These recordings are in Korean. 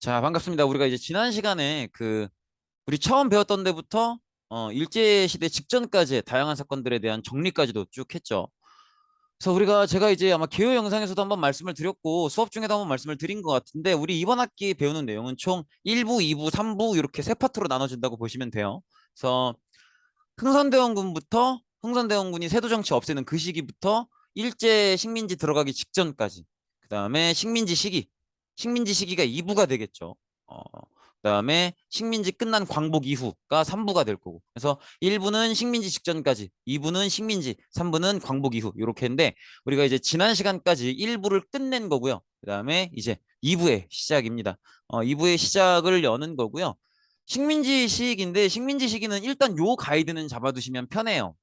자, 반갑습니다. 우리가 이제 지난 시간에 우리 처음 배웠던 데부터 일제시대 직전까지의 다양한 사건들에 대한 정리까지도 쭉 했죠. 그래서 제가 이제 아마 개요 영상에서도 한번 말씀을 드렸고 수업 중에도 한번 말씀을 드린 것 같은데 우리 이번 학기 배우는 내용은 총 1부, 2부, 3부 이렇게 세 파트로 나눠진다고 보시면 돼요. 그래서 흥선대원군이 세도정치 없애는 그 시기부터 일제 식민지 들어가기 직전까지 그다음에 식민지 시기가 2부가 되겠죠. 그다음에 식민지 끝난 광복 이후가 3부가 될 거고. 그래서 1부는 식민지 직전까지, 2부는 식민지, 3부는 광복 이후 이렇게 했는데 우리가 이제 지난 시간까지 1부를 끝낸 거고요. 그다음에 이제 2부의 시작입니다. 2부의 시작을 여는 거고요. 식민지 시기인데 식민지 시기는 일단 요 가이드는 잡아두시면 편해요.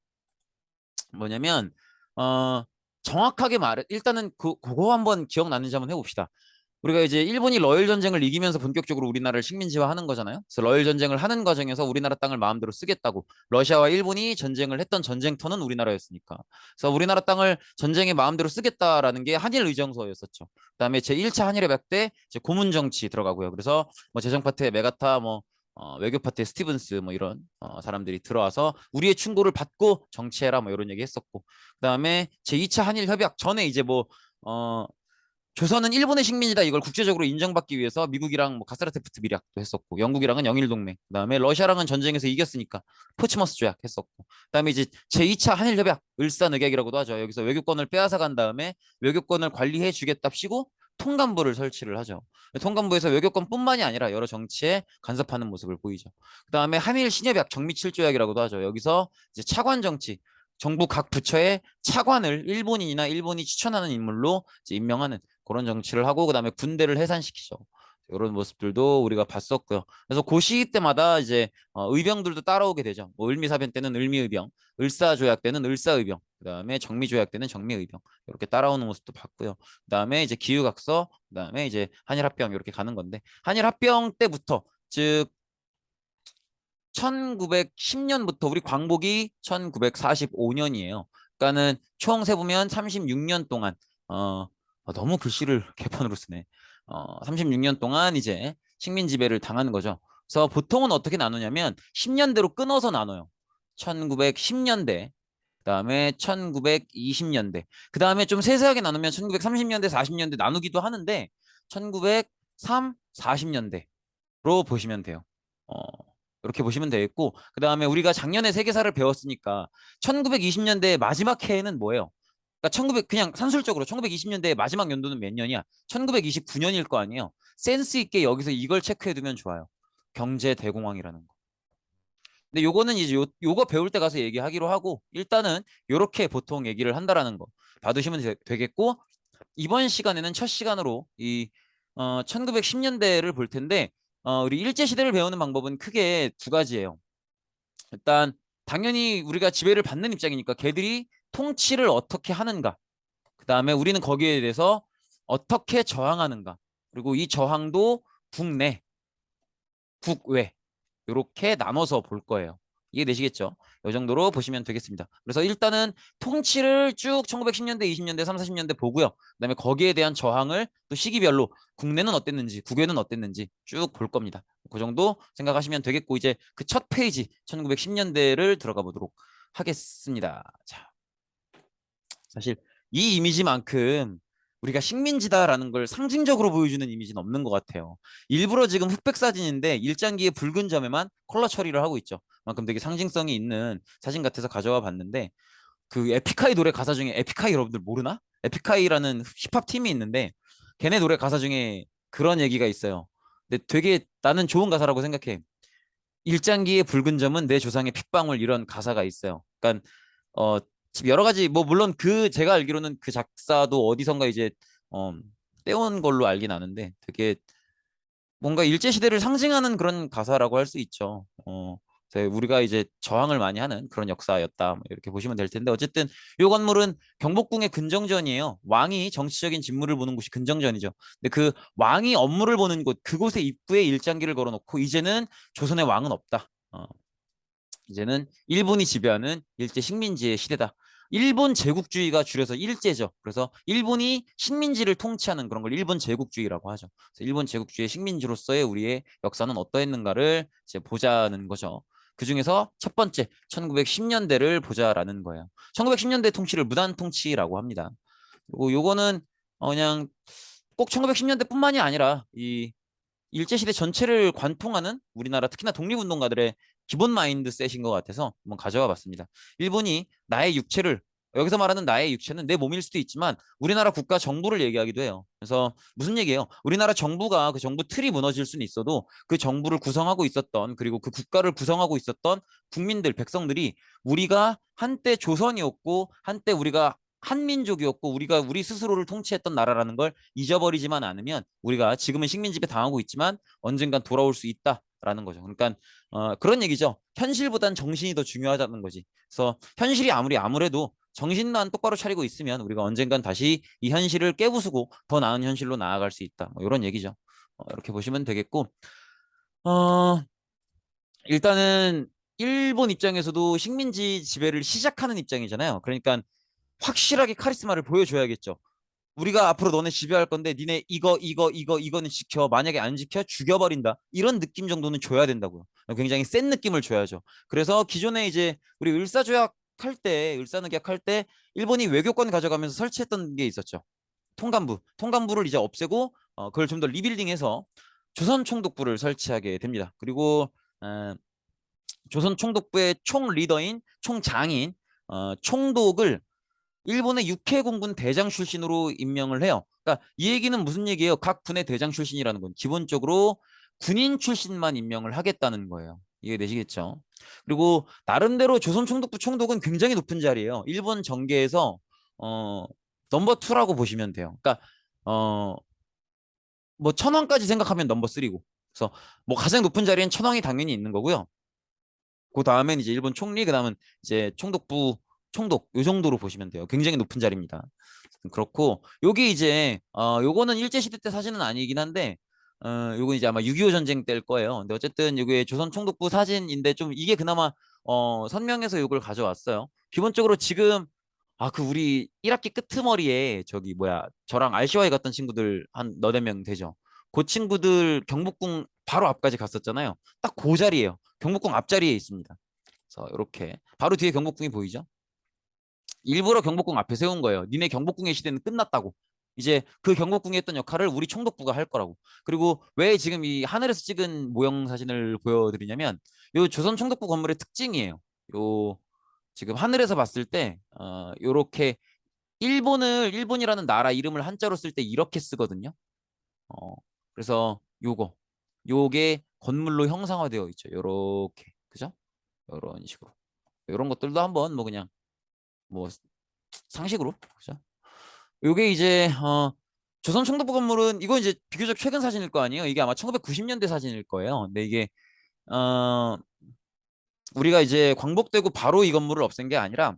뭐냐면 어 정확하게 말해 일단은 그거 한번 기억나는지 한번 해봅시다. 우리가 이제 일본이 러일 전쟁을 이기면서 본격적으로 우리나라를 식민지화하는 거잖아요. 그래서 러일 전쟁을 하는 과정에서 우리나라 땅을 마음대로 쓰겠다고 러시아와 일본이 전쟁을 했던 전쟁터는 우리나라였으니까. 그래서 우리나라 땅을 전쟁에 마음대로 쓰겠다라는 게 한일 의정서였었죠. 그다음에 제1차 한일협약 때 이제 고문 정치 들어가고요. 그래서 뭐 재정 파트에 메가타 외교 파트에 스티븐스 뭐 이런 사람들이 들어와서 우리의 충고를 받고 정치해라 뭐 이런 얘기 했었고 그다음에 제2차 한일 협약 전에 이제 어, 조선은 일본의 식민이다 이걸 국제적으로 인정받기 위해서 미국이랑 뭐 가스라테프트 밀약도 했었고 영국이랑은 영일 동맹 그다음에 러시아랑은 전쟁에서 이겼으니까 포츠머스 조약 했었고 그다음에 이제 제2차 한일 협약 을사늑약이라고도 하죠. 여기서 외교권을 빼앗아 간 다음에 외교권을 관리해 주겠답시고 통감부를 설치를 하죠. 통감부에서 외교권뿐만이 아니라 여러 정치에 간섭하는 모습을 보이죠. 그다음에 한일 신협약 정미7조약이라고도 하죠. 여기서 이제 차관 정치 정부 각 부처의 차관을 일본인이나 일본이 추천하는 인물로 이제 임명하는 그런 정치를 하고 그다음에 군대를 해산시키죠. 이런 모습들도 우리가 봤었고요. 그래서 그 시기 때마다 이제 의병들도 따라오게 되죠. 뭐 을미사변 때는 을미의병, 을사조약 때는 을사의병, 그다음에 정미조약 때는 정미의병 이렇게 따라오는 모습도 봤고요. 그다음에 이제 기후각서, 그다음에 이제 한일합병 이렇게 가는 건데 한일합병 때부터 즉 1910년부터 우리 광복이 1945년이에요. 그러니까는 총 세보면 36년 동안 너무 글씨를 개판으로 쓰네. 36년 동안 이제 식민 지배를 당하는 거죠. 그래서 보통은 어떻게 나누냐면 10년대로 끊어서 나눠요. 1910년대, 그다음에 1920년대, 그다음에 좀 세세하게 나누면 1930년대, 40년대 나누기도 하는데 1903, 40년대로 보시면 돼요. 어, 이렇게 보시면 되겠고, 그 다음에 우리가 작년에 세계사를 배웠으니까 1920년대 마지막 해에는 뭐예요? 그러니까 1900 그냥 산술적으로 1920년대 마지막 연도는 몇 년이야? 1929년일 거 아니에요. 센스 있게 여기서 이걸 체크해 두면 좋아요. 경제 대공황이라는 거. 근데 요거는 이제 요거 배울 때 가서 얘기하기로 하고 일단은 요렇게 보통 얘기를 한다라는 거 봐두시면 되겠고 이번 시간에는 첫 시간으로 이 1910년대를 볼 텐데 우리 일제 시대를 배우는 방법은 크게 두 가지예요. 일단 당연히 우리가 지배를 받는 입장이니까 걔들이 통치를 어떻게 하는가. 그다음에 우리는 거기에 대해서 어떻게 저항하는가. 그리고 이 저항도 국내, 국외 이렇게 나눠서 볼 거예요. 이해되시겠죠? 이 정도로 보시면 되겠습니다. 그래서 일단은 통치를 쭉 1910년대, 20년대, 3, 40년대 보고요. 그다음에 거기에 대한 저항을 또 시기별로 국내는 어땠는지, 국외는 어땠는지 쭉 볼 겁니다. 그 정도 생각하시면 되겠고 이제 그 첫 페이지 1910년대를 들어가 보도록 하겠습니다. 자, 사실 이 이미지만큼 우리가 식민지다라는 걸 상징적으로 보여주는 이미지는 없는 것 같아요. 일부러 지금 흑백 사진인데 일장기의 붉은 점에만 컬러 처리를 하고 있죠. 그만큼 되게 상징성이 있는 사진 같아서 가져와 봤는데 그 에픽하이 노래 가사 중에 에픽하이 여러분들 모르나? 에픽하이라는 힙합 팀이 있는데 걔네 노래 가사 중에 그런 얘기가 있어요. 근데 되게 나는 좋은 가사라고 생각해. 일장기의 붉은 점은 내 조상의 핏방울 이런 가사가 있어요. 그러니까 어 지금 여러 가지 뭐 물론 그 제가 알기로는 그 작사도 어디선가 이제 어 떼온 걸로 알긴 아는데 되게 뭔가 일제 시대를 상징하는 그런 가사라고 할 수 있죠. 우리가 이제 저항을 많이 하는 그런 역사였다 뭐 이렇게 보시면 될 텐데 어쨌든 이 건물은 경복궁의 근정전이에요. 왕이 정치적인 직무를 보는 곳이 근정전이죠. 근데 그 왕이 업무를 보는 곳 그곳의 입구에 일장기를 걸어놓고 이제는 조선의 왕은 없다. 이제는 일본이 지배하는 일제 식민지의 시대다. 일본 제국주의가 줄여서 일제죠. 그래서 일본이 식민지를 통치하는 그런 걸 일본 제국주의라고 하죠. 그래서 일본 제국주의의 식민지로서의 우리의 역사는 어떠했는가를 이제 보자는 거죠. 그 중에서 첫 번째 1910년대를 보자라는 거예요. 1910년대 통치를 무단 통치라고 합니다. 그리고 요거는 그냥 꼭 1910년대뿐만이 아니라 이 일제시대 전체를 관통하는 우리나라 특히나 독립운동가들의 기본 마인드셋인 것 같아서 한번 가져와 봤습니다. 일본이 나의 육체를 여기서 말하는 나의 육체는 내 몸일 수도 있지만 우리나라 국가 정부를 얘기하기도 해요. 그래서 무슨 얘기예요? 우리나라 정부가 그 정부 틀이 무너질 수는 있어도 그 정부를 구성하고 있었던 그리고 그 국가를 구성하고 있었던 국민들, 백성들이 우리가 한때 조선이었고 한때 우리가 한민족이었고 우리가 우리 스스로를 통치했던 나라라는 걸 잊어버리지만 않으면 우리가 지금은 식민지배 당하고 있지만 언젠간 돌아올 수 있다라는 거죠. 그러니까 그런 얘기죠. 현실보단 정신이 더 중요하다는 거지. 그래서 현실이 아무래도 정신만 똑바로 차리고 있으면 우리가 언젠간 다시 이 현실을 깨부수고 더 나은 현실로 나아갈 수 있다. 뭐 이런 얘기죠. 이렇게 보시면 되겠고 어, 일단은 일본 입장에서도 식민지 지배를 시작하는 입장이잖아요. 그러니까 확실하게 카리스마를 보여줘야겠죠. 우리가 앞으로 너네 지배할 건데 니네 이거는 지켜. 만약에 안 지켜 죽여버린다. 이런 느낌 정도는 줘야 된다고요. 굉장히 센 느낌을 줘야죠. 그래서 기존에 이제 우리 을사늑약 할 때 일본이 외교권 가져가면서 설치했던 게 있었죠. 통감부를 이제 없애고 그걸 좀 더 리빌딩해서 조선총독부를 설치하게 됩니다. 그리고 어, 조선총독부의 총리더인 총장인 총독을 일본의 육해공군 대장 출신으로 임명을 해요. 그러니까 이 얘기는 무슨 얘기예요? 각 군의 대장 출신이라는 건 기본적으로 군인 출신만 임명을 하겠다는 거예요. 이해되시겠죠? 그리고 나름대로 조선 총독부 총독은 굉장히 높은 자리예요. 일본 정계에서 어 넘버 2라고 보시면 돼요. 그러니까 어 뭐 천황까지 생각하면 넘버 3고. 그래서 뭐 가장 높은 자리엔 천황이 당연히 있는 거고요. 그 다음엔 이제 일본 총리, 그 다음은 이제 총독부 총독 요 정도로 보시면 돼요. 굉장히 높은 자리입니다. 그렇고 요게 이제 요거는 일제 시대 때 사진은 아니긴 한데 요건 이제 아마 6.25 전쟁 때일 거예요. 근데 어쨌든 요게 조선 총독부 사진인데 좀 이게 그나마 선명해서 요걸 가져왔어요. 기본적으로 지금 그 우리 1학기 끄트머리에 저기 뭐야 저랑 RCY 갔던 친구들 한 너댓 명 되죠. 그 친구들 경복궁 바로 앞까지 갔었잖아요. 딱 그 자리예요. 경복궁 앞자리에 있습니다. 그래서 이렇게 바로 뒤에 경복궁이 보이죠? 일부러 경복궁 앞에 세운 거예요. 니네 경복궁의 시대는 끝났다고. 이제 그 경복궁에 했던 역할을 우리 총독부가 할 거라고. 그리고 왜 지금 이 하늘에서 찍은 모형 사진을 보여드리냐면 요 조선 총독부 건물의 특징이에요. 요 지금 하늘에서 봤을 때 요렇게 일본이라는 나라 이름을 한자로 쓸 때 이렇게 쓰거든요. 어, 그래서 요게 건물로 형상화되어 있죠. 요렇게. 그죠? 요런 식으로. 요런 것들도 한번 뭐 그냥 뭐 상식으로. 그죠? 요게 이제 조선 총독부 건물은 이거 이제 비교적 최근 사진일 거 아니에요. 이게 아마 1990년대 사진일 거예요. 근데 이게 어 우리가 이제 광복되고 바로 이 건물을 없앤 게 아니라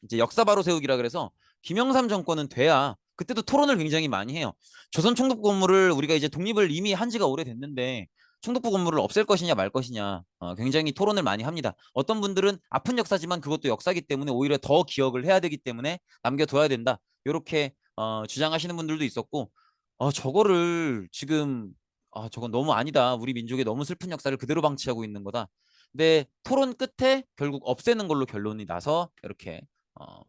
이제 역사 바로 세우기라 그래서 김영삼 정권은 돼야 그때도 토론을 굉장히 많이 해요. 조선 총독부 건물을 우리가 이제 독립을 이미 한 지가 오래됐는데 총독부 건물을 없앨 것이냐 말 것이냐 굉장히 토론을 많이 합니다. 어떤 분들은 아픈 역사지만 그것도 역사기 때문에 오히려 더 기억을 해야 되기 때문에 남겨둬야 된다. 이렇게 주장하시는 분들도 있었고 저거를 지금 저건 너무 아니다. 우리 민족의 너무 슬픈 역사를 그대로 방치하고 있는 거다. 근데 토론 끝에 결국 없애는 걸로 결론이 나서 이렇게 어,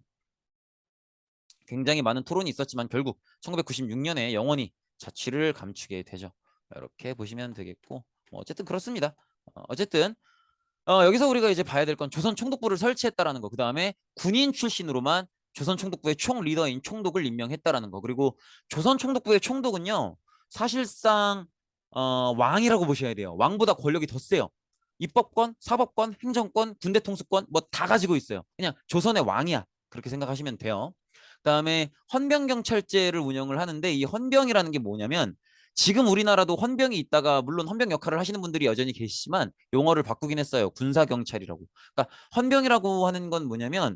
굉장히 많은 토론이 있었지만 결국 1996년에 영원히 자취를 감추게 되죠. 이렇게 보시면 되겠고 어쨌든 그렇습니다. 어쨌든 여기서 우리가 이제 봐야 될 건 조선 총독부를 설치했다라는 거. 그 다음에 군인 출신으로만 조선 총독부의 총 리더인 총독을 임명했다라는 거. 그리고 조선 총독부의 총독은요 사실상 왕이라고 보셔야 돼요. 왕보다 권력이 더 세요. 입법권, 사법권, 행정권, 군대 통수권 뭐 다 가지고 있어요. 그냥 조선의 왕이야. 그렇게 생각하시면 돼요. 그다음에 헌병경찰제를 운영을 하는데 이 헌병이라는 게 뭐냐면 지금 우리나라도 헌병이 있다가 물론 헌병 역할을 하시는 분들이 여전히 계시지만 용어를 바꾸긴 했어요. 군사경찰이라고. 그러니까 헌병이라고 하는 건 뭐냐면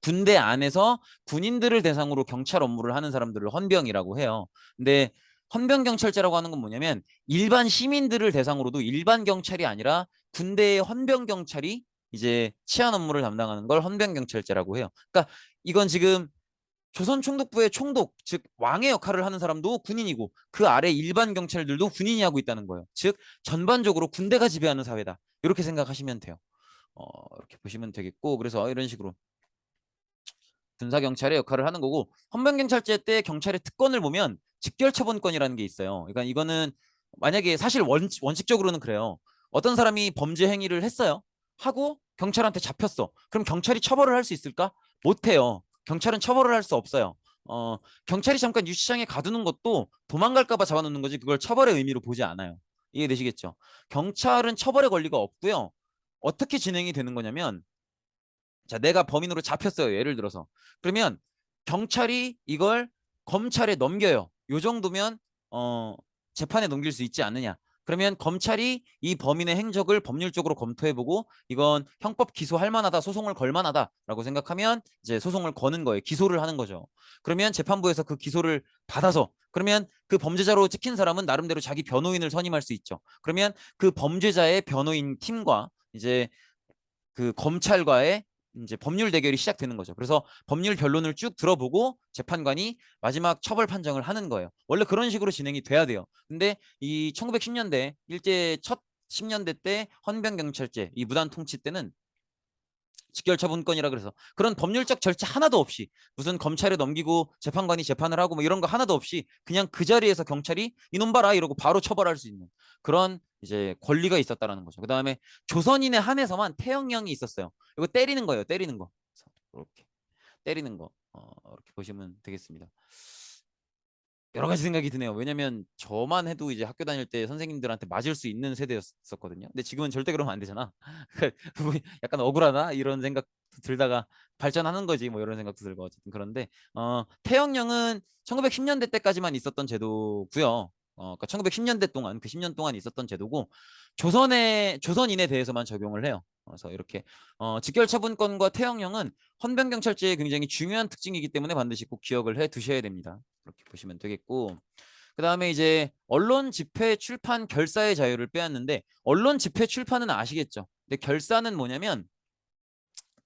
군대 안에서 군인들을 대상으로 경찰 업무를 하는 사람들을 헌병이라고 해요. 근데 헌병경찰제라고 하는 건 뭐냐면 일반 시민들을 대상으로도 일반 경찰이 아니라 군대의 헌병경찰이 이제 치안 업무를 담당하는 걸 헌병경찰제라고 해요. 그러니까 이건 지금 조선 총독부의 총독, 즉 왕의 역할을 하는 사람도 군인이고 그 아래 일반 경찰들도 군인이 하고 있다는 거예요. 즉 전반적으로 군대가 지배하는 사회다. 이렇게 생각하시면 돼요. 이렇게 보시면 되겠고, 그래서 이런 식으로 군사 경찰의 역할을 하는 거고, 헌병경찰제 때 경찰의 특권을 보면 직결처분권이라는 게 있어요. 그러니까 이거는 만약에 사실 원칙적으로는 그래요. 어떤 사람이 범죄 행위를 했어요. 하고 경찰한테 잡혔어. 그럼 경찰이 처벌을 할 수 있을까? 못해요. 경찰은 처벌을 할 수 없어요. 어, 경찰이 잠깐 유치장에 가두는 것도 도망갈까 봐 잡아놓는 거지 그걸 처벌의 의미로 보지 않아요. 이해되시겠죠? 경찰은 처벌의 권리가 없고요. 어떻게 진행이 되는 거냐면, 자, 내가 범인으로 잡혔어요. 예를 들어서. 그러면 경찰이 이걸 검찰에 넘겨요. 요 정도면 재판에 넘길 수 있지 않느냐. 그러면 검찰이 이 범인의 행적을 법률적으로 검토해보고 이건 형법 기소할 만하다, 소송을 걸 만하다라고 생각하면 이제 소송을 거는 거예요. 기소를 하는 거죠. 그러면 재판부에서 그 기소를 받아서, 그러면 그 범죄자로 찍힌 사람은 나름대로 자기 변호인을 선임할 수 있죠. 그러면 그 범죄자의 변호인 팀과 이제 그 검찰과의 이제 법률 대결이 시작되는 거죠. 그래서 법률 변론을 쭉 들어보고 재판관이 마지막 처벌 판정을 하는 거예요. 원래 그런 식으로 진행이 돼야 돼요. 근데 이 1910년대 일제 첫 10년대 때 헌병경찰제 이 무단 통치 때는 직결처분권이라 그래서 그런 법률적 절차 하나도 없이 무슨 검찰에 넘기고 재판관이 재판을 하고 뭐 이런 거 하나도 없이 그냥 그 자리에서 경찰이 이놈 봐라 이러고 바로 처벌할 수 있는 그런 이제 권리가 있었다라는 거죠. 그 다음에 조선인에 한해서만 태형령이 있었어요. 이거 때리는 거예요. 때리는 거. 이렇게 때리는 거. 이렇게 보시면 되겠습니다. 여러 가지 생각이 드네요. 왜냐면 저만 해도 이제 학교 다닐 때 선생님들한테 맞을 수 있는 세대였었거든요. 근데 지금은 절대 그러면 안 되잖아. 약간 억울하나 이런 생각 들다가 발전하는 거지 뭐 이런 생각도 들고 어쨌든 그런데 태형령은 1910년대 때까지만 있었던 제도고요. 그러니까 1910년대 동안 그 10년 동안 있었던 제도고 조선인에 대해서만 적용을 해요. 그래서 이렇게 직결처분권과 태형령은 헌병경찰제의 굉장히 중요한 특징이기 때문에 반드시 꼭 기억을 해 두셔야 됩니다. 그렇게 보시면 되겠고, 그 다음에 이제 언론 집회 출판 결사의 자유를 빼앗는데, 언론 집회 출판은 아시겠죠? 근데 결사는 뭐냐면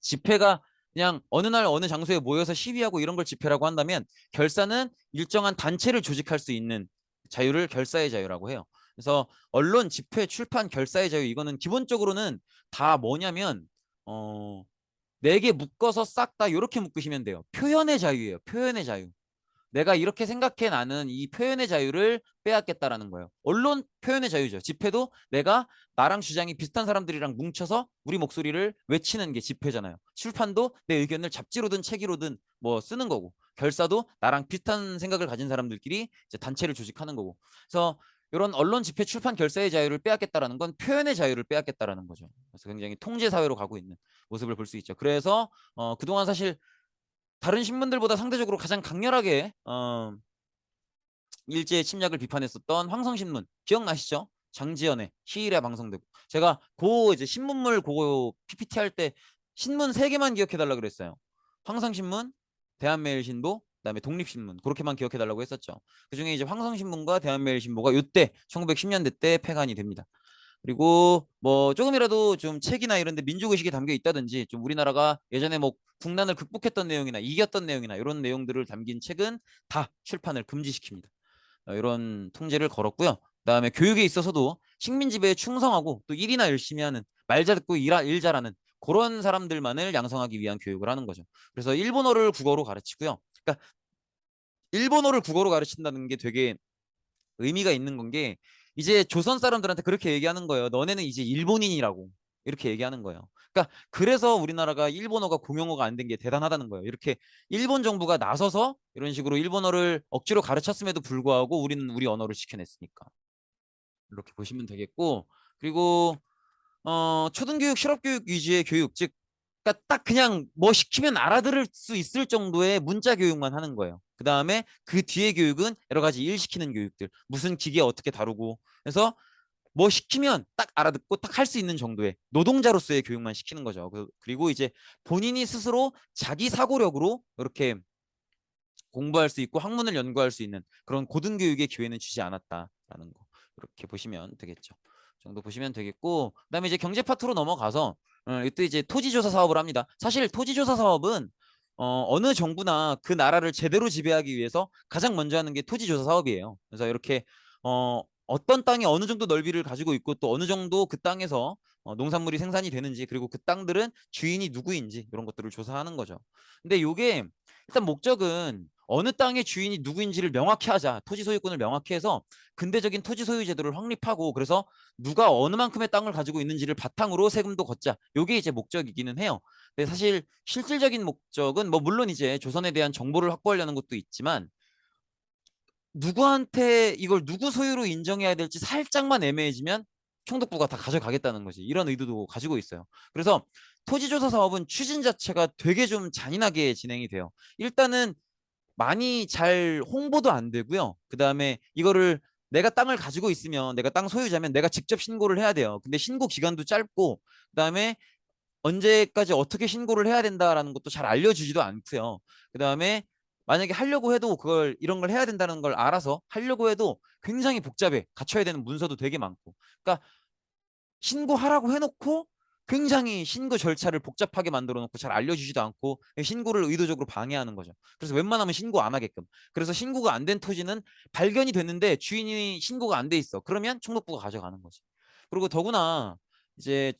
집회가 그냥 어느 날 어느 장소에 모여서 시위하고 이런 걸 집회라고 한다면, 결사는 일정한 단체를 조직할 수 있는 자유를 결사의 자유라고 해요. 그래서 언론 집회 출판 결사의 자유, 이거는 기본적으로는 다 뭐냐면 네 개 묶어서 싹 다 이렇게 묶으시면 돼요. 표현의 자유예요. 표현의 자유. 내가 이렇게 생각해, 나는 이 표현의 자유를 빼앗겠다라는 거예요. 언론 표현의 자유죠. 집회도 내가 나랑 주장이 비슷한 사람들이랑 뭉쳐서 우리 목소리를 외치는 게 집회잖아요. 출판도 내 의견을 잡지로든 책이로든 뭐 쓰는 거고, 결사도 나랑 비슷한 생각을 가진 사람들끼리 이제 단체를 조직하는 거고. 그래서 이런 언론 집회 출판 결사의 자유를 빼앗겠다라는 건 표현의 자유를 빼앗겠다라는 거죠. 그래서 굉장히 통제 사회로 가고 있는 모습을 볼 수 있죠. 그래서 그동안 사실 다른 신문들보다 상대적으로 가장 강렬하게 일제의 침략을 비판했었던 황성신문 기억나시죠? 장지연의 시일에 방송되고, 제가 고 이제 신문물 고 PPT 할 때 신문 3개만 기억해 달라 그랬어요. 황성신문, 대한매일신보, 그다음에 독립신문, 그렇게만 기억해 달라고 했었죠. 그중에 이제 황성신문과 대한매일신보가 이때 1910년대 때 폐간이 됩니다. 그리고 뭐 조금이라도 좀 책이나 이런 데 민족의식이 담겨 있다든지, 좀 우리나라가 예전에 뭐 국난을 극복했던 내용이나 이겼던 내용이나 이런 내용들을 담긴 책은 다 출판을 금지시킵니다. 이런 통제를 걸었고요. 그다음에 교육에 있어서도 식민 지배에 충성하고 또 일이나 열심히 하는, 말 잘 듣고 일 잘하는 그런 사람들만을 양성하기 위한 교육을 하는 거죠. 그래서 일본어를 국어로 가르치고요. 그러니까 일본어를 국어로 가르친다는 게 되게 의미가 있는 건 게, 이제 조선 사람들한테 그렇게 얘기하는 거예요. 너네는 이제 일본인이라고 이렇게 얘기하는 거예요. 그러니까 그래서 우리나라가 일본어가 공용어가 안 된 게 대단하다는 거예요. 이렇게 일본 정부가 나서서 이런 식으로 일본어를 억지로 가르쳤음에도 불구하고 우리는 우리 언어를 지켜냈으니까. 이렇게 보시면 되겠고, 그리고 초등교육, 실업교육 위주의 교육, 즉, 그러니까 딱 그냥 뭐 시키면 알아들을 수 있을 정도의 문자 교육만 하는 거예요. 그 다음에 그 뒤에 교육은 여러 가지 일 시키는 교육들, 무슨 기계 어떻게 다루고, 그래서 뭐 시키면 딱 알아듣고 딱 할 수 있는 정도의 노동자로서의 교육만 시키는 거죠. 그리고 이제 본인이 스스로 자기 사고력으로 이렇게 공부할 수 있고 학문을 연구할 수 있는 그런 고등교육의 기회는 주지 않았다라는 거, 이렇게 보시면 되겠죠. 정도 보시면 되겠고, 그다음에 이제 경제 파트로 넘어가서 이때 이제 토지조사 사업을 합니다. 사실 토지조사 사업은 어느 정부나 그 나라를 제대로 지배하기 위해서 가장 먼저 하는 게 토지조사 사업이에요. 그래서 이렇게 어떤 땅이 어느 정도 넓이를 가지고 있고 또 어느 정도 그 땅에서 농산물이 생산이 되는지, 그리고 그 땅들은 주인이 누구인지 이런 것들을 조사하는 거죠. 근데 요게 일단 목적은 어느 땅의 주인이 누구인지를 명확히 하자. 토지 소유권을 명확히 해서 근대적인 토지 소유 제도를 확립하고, 그래서 누가 어느 만큼의 땅을 가지고 있는지를 바탕으로 세금도 걷자. 요게 이제 목적이기는 해요. 근데 사실 실질적인 목적은 뭐 물론 이제 조선에 대한 정보를 확보하려는 것도 있지만, 누구한테 이걸 누구 소유로 인정해야 될지 살짝만 애매해지면 총독부가 다 가져가겠다는 거지. 이런 의도도 가지고 있어요. 그래서 토지조사 사업은 추진 자체가 되게 좀 잔인하게 진행이 돼요. 일단은 많이 잘 홍보도 안 되고요. 그 다음에 이거를 내가 땅을 가지고 있으면, 내가 땅 소유자면 내가 직접 신고를 해야 돼요. 근데 신고 기간도 짧고, 그 다음에 언제까지 어떻게 신고를 해야 된다라는 것도 잘 알려주지도 않고요. 그 다음에 만약에 하려고 해도 그걸 이런 걸 해야 된다는 걸 알아서 하려고 해도 굉장히 복잡해. 갖춰야 되는 문서도 되게 많고. 그러니까 신고하라고 해놓고 굉장히 신고 절차를 복잡하게 만들어 놓고 잘 알려주지도 않고 신고를 의도적으로 방해하는 거죠. 그래서 웬만하면 신고 안 하게끔. 그래서 신고가 안 된 토지는 발견이 됐는데 주인이 신고가 안 돼 있어. 그러면 총독부가 가져가는 거지. 그리고 더구나 이제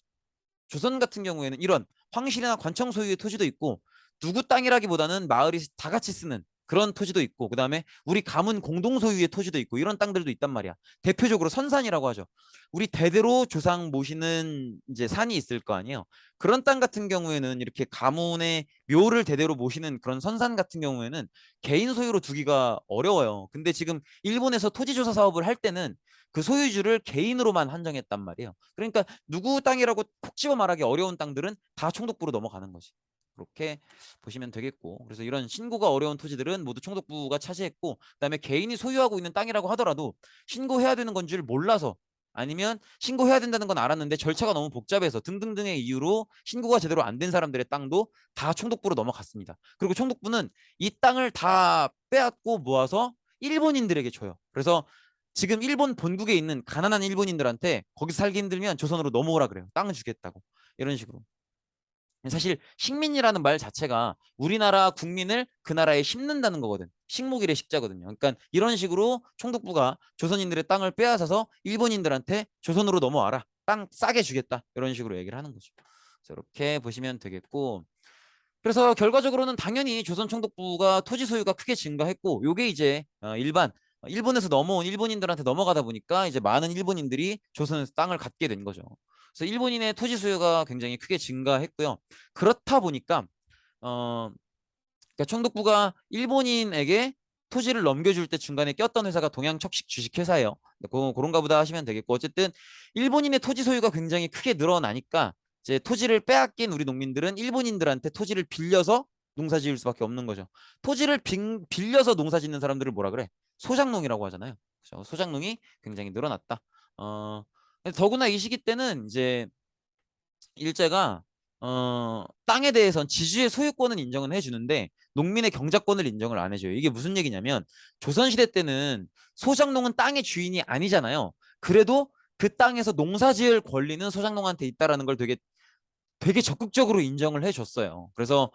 조선 같은 경우에는 이런 황실이나 관청 소유의 토지도 있고, 누구 땅이라기보다는 마을이 다 같이 쓰는 그런 토지도 있고, 그 다음에 우리 가문 공동 소유의 토지도 있고, 이런 땅들도 있단 말이야. 대표적으로 선산이라고 하죠. 우리 대대로 조상 모시는 이제 산이 있을 거 아니에요. 그런 땅 같은 경우에는 이렇게 가문의 묘를 대대로 모시는 그런 선산 같은 경우에는 개인 소유로 두기가 어려워요. 근데 지금 일본에서 토지조사 사업을 할 때는 그 소유주를 개인으로만 한정했단 말이에요. 그러니까 누구 땅이라고 콕 집어 말하기 어려운 땅들은 다 총독부로 넘어가는 거지. 그렇게 보시면 되겠고, 그래서 이런 신고가 어려운 토지들은 모두 총독부가 차지했고, 그다음에 개인이 소유하고 있는 땅이라고 하더라도 신고해야 되는 건 줄 몰라서, 아니면 신고해야 된다는 건 알았는데 절차가 너무 복잡해서 등등등의 이유로 신고가 제대로 안 된 사람들의 땅도 다 총독부로 넘어갔습니다. 그리고 총독부는 이 땅을 다 빼앗고 모아서 일본인들에게 줘요. 그래서 지금 일본 본국에 있는 가난한 일본인들한테 거기서 살기 힘들면 조선으로 넘어오라 그래요. 땅을 주겠다고. 이런 식으로. 사실 식민이라는 말 자체가 우리나라 국민을 그 나라에 심는다는 거거든. 식목일의 식자거든요. 그러니까 이런 식으로 총독부가 조선인들의 땅을 빼앗아서 일본인들한테 조선으로 넘어와라. 땅 싸게 주겠다. 이런 식으로 얘기를 하는 거죠. 이렇게 보시면 되겠고, 그래서 결과적으로는 당연히 조선 총독부가 토지 소유가 크게 증가했고, 요게 이제 일반 일본에서 넘어온 일본인들한테 넘어가다 보니까 이제 많은 일본인들이 조선에서 땅을 갖게 된 거죠. 그래서 일본인의 토지 소유가 굉장히 크게 증가했고요. 그렇다 보니까 어 그러니까 총독부가 일본인에게 토지를 넘겨줄 때 중간에 꼈던 회사가 동양척식 주식회사예요. 그런가 보다 하시면 되겠고, 어쨌든 일본인의 토지 소유가 굉장히 크게 늘어나니까 이제 토지를 빼앗긴 우리 농민들은 일본인들한테 토지를 빌려서 농사 지을 수밖에 없는 거죠. 토지를 빌려서 농사 짓는 사람들을 뭐라 그래? 소작농이라고 하잖아요. 그렇죠? 소작농이 굉장히 늘어났다. 어, 더구나 이 시기 때는 이제 일제가 땅에 대해선 지주의 소유권은 인정은 해주는데 농민의 경작권을 인정을 안 해줘요. 이게 무슨 얘기냐면, 조선시대 때는 소작농은 땅의 주인이 아니잖아요. 그래도 그 땅에서 농사지을 권리는 소작농한테 있다라는 걸 되게 적극적으로 인정을 해줬어요. 그래서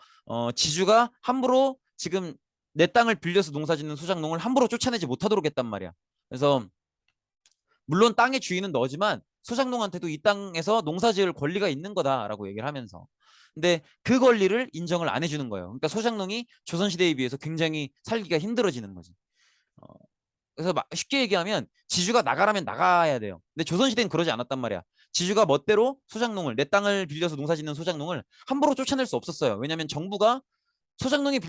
지주가 함부로 지금 내 땅을 빌려서 농사짓는 소작농을 함부로 쫓아내지 못하도록 했단 말이야. 그래서 물론 땅의 주인은 너지만 소작농한테도 이 땅에서 농사지을 권리가 있는 거다라고 얘기를 하면서, 근데 그 권리를 인정을 안 해주는 거예요. 그러니까 소작농이 조선시대에 비해서 굉장히 살기가 힘들어지는 거지. 어, 그래서 쉽게 얘기하면 지주가 나가라면 나가야 돼요. 근데 조선시대는 그러지 않았단 말이야. 지주가 멋대로 소작농을, 내 땅을 빌려서 농사짓는 소작농을 함부로 쫓아낼 수 없었어요. 왜냐하면 정부가 소작농이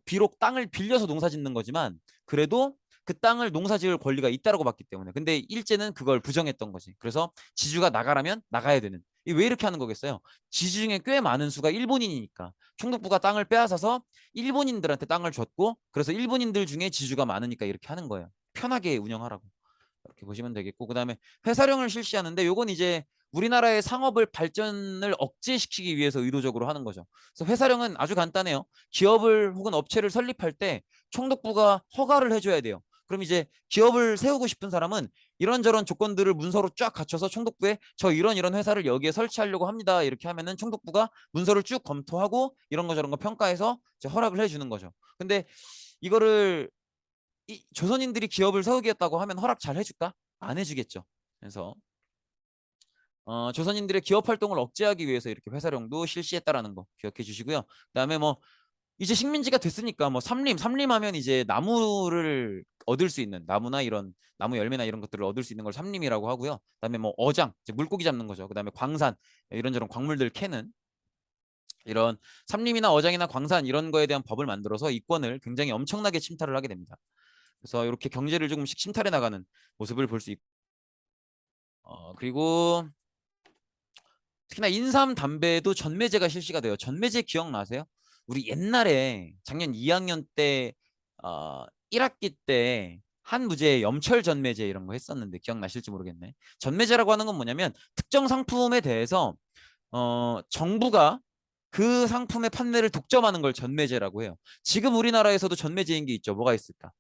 비록 땅을 빌려서 농사짓는 거지만 그래도 그 땅을 농사지을 권리가 있다라고 봤기 때문에. 근데 일제는 그걸 부정했던 거지. 그래서 지주가 나가라면 나가야 되는. 왜 이렇게 하는 거겠어요? 지주 중에 꽤 많은 수가 일본인이니까 총독부가 땅을 빼앗아서 일본인들한테 땅을 줬고, 그래서 일본인들 중에 지주가 많으니까 이렇게 하는 거예요. 편하게 운영하라고. 이렇게 보시면 되겠고, 그 다음에 회사령을 실시하는데 요건 이제 우리나라의 상업을 발전을 억제시키기 위해서 의도적으로 하는 거죠. 그래서 회사령은 아주 간단해요. 기업을 혹은 업체를 설립할 때 총독부가 허가를 해줘야 돼요. 그럼 이제 기업을 세우고 싶은 사람은 이런저런 조건들을 문서로 쫙 갖춰서 총독부에 저 이런 회사를 여기에 설치하려고 합니다. 이렇게 하면은 총독부가 문서를 쭉 검토하고 이런 거 저런 거 평가해서 이제 허락을 해주는 거죠. 근데 이거를 이 조선인들이 기업을 세우겠다고 하면 허락 잘 해줄까? 안 해주겠죠. 그래서 조선인들의 기업 활동을 억제하기 위해서 이렇게 회사령도 실시했다라는 거 기억해 주시고요. 그다음에 뭐 이제 식민지가 됐으니까 뭐 삼림하면 이제 나무를 얻을 수 있는 나무나 이런 나무 열매나 이런 것들을 얻을 수 있는 걸 삼림이라고 하고요. 그다음에 뭐 어장, 이제 물고기 잡는 거죠. 그다음에 광산, 이런저런 광물들 캐는 이런 삼림이나 어장이나 광산 이런 거에 대한 법을 만들어서 이권을 굉장히 엄청나게 침탈을 하게 됩니다. 그래서 이렇게 경제를 조금씩 침탈해 나가는 모습을 볼 수 있고, 그리고 특히나 인삼 담배도 전매제가 실시가 돼요. 전매제 기억나세요? 우리 옛날에 작년 2학년 때 1학기 때 한 무제에 염철 전매제 이런 거 했었는데 기억나실지 모르겠네. 전매제라고 하는 건 뭐냐면 특정 상품에 대해서 정부가 그 상품의 판매를 독점하는 걸 전매제라고 해요. 지금 우리나라에서도 전매제인 게 있죠. 뭐가 있을까?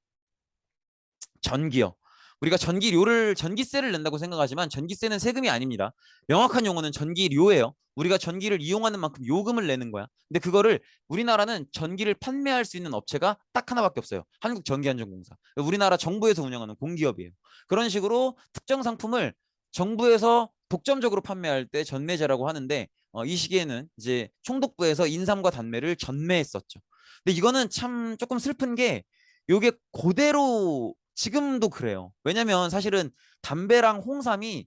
전기요. 우리가 전기세를 낸다고 생각하지만 전기세는 세금이 아닙니다. 명확한 용어는 전기료예요. 우리가 전기를 이용하는 만큼 요금을 내는 거야. 근데 그거를 우리나라는 전기를 판매할 수 있는 업체가 딱 하나밖에 없어요. 한국전기안전공사. 우리나라 정부에서 운영하는 공기업이에요. 그런 식으로 특정 상품을 정부에서 독점적으로 판매할 때 전매제라고 하는데, 이 시기에는 이제 총독부에서 인삼과 단매를 전매했었죠. 근데 이거는 참 조금 슬픈 게 요게 그대로 지금도 그래요. 왜냐면 사실은 담배랑 홍삼이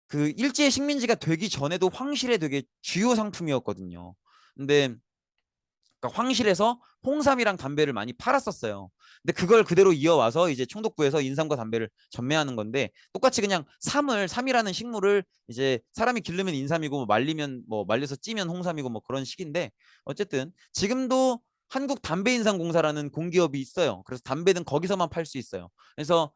그 일제 식민지가 되기 전에도 황실의 되게 주요 상품이었거든요. 근데 그러니까 황실에서 홍삼이랑 담배를 많이 팔았었어요. 근데 그걸 그대로 이어와서 이제 총독부에서 인삼과 담배를 전매하는 건데, 똑같이 그냥 삼이라는 식물을 이제 사람이 기르면 인삼이고 뭐 말리면 뭐 말려서 찌면 홍삼이고 뭐 그런 식인데, 어쨌든 지금도 한국 담배인삼공사라는 공기업이 있어요. 그래서 담배는 거기서만 팔 수 있어요. 그래서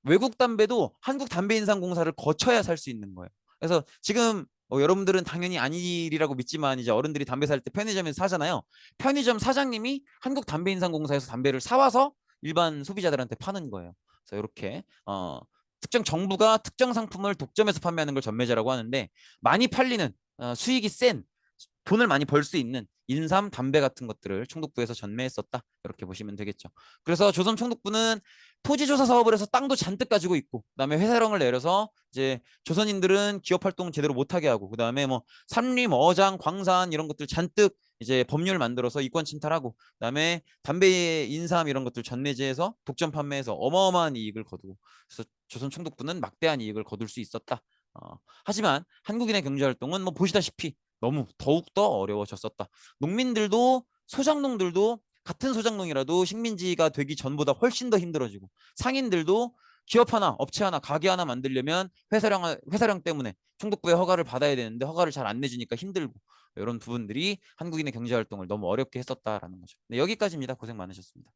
외국 담배도 한국 담배인상공사를 거쳐야 살 수 있는 거예요. 그래서 지금 여러분들은 당연히 아니라고 믿지만 이제 어른들이 담배 살 때 편의점에서 사잖아요. 편의점 사장님이 한국 담배인상공사에서 담배를 사와서 일반 소비자들한테 파는 거예요. 그래서 이렇게 특정 정부가 특정 상품을 독점해서 판매하는 걸 전매제라고 하는데, 많이 팔리는 수익이 센 돈을 많이 벌 수 있는 인삼, 담배 같은 것들을 총독부에서 전매했었다. 이렇게 보시면 되겠죠. 그래서 조선 총독부는 토지조사 사업을 해서 땅도 잔뜩 가지고 있고, 그다음에 회사령을 내려서 이제 조선인들은 기업 활동 제대로 못하게 하고, 그다음에 뭐 삼림, 어장, 광산 이런 것들 잔뜩 이제 법률 만들어서 이권 침탈하고, 그다음에 담배, 인삼 이런 것들 전매제해서 독점 판매해서 어마어마한 이익을 거두고, 그래서 조선 총독부는 막대한 이익을 거둘 수 있었다. 하지만 한국인의 경제 활동은 뭐 보시다시피 너무 더욱더 어려워졌었다. 농민들도 소작농들도 같은 소작농이라도 식민지가 되기 전보다 훨씬 더 힘들어지고, 상인들도 기업 하나, 업체 하나, 가게 하나 만들려면 회사령 때문에 총독부의 허가를 받아야 되는데 허가를 잘 안 내주니까 힘들고, 이런 부분들이 한국인의 경제 활동을 너무 어렵게 했었다라는 거죠. 네, 여기까지입니다. 고생 많으셨습니다.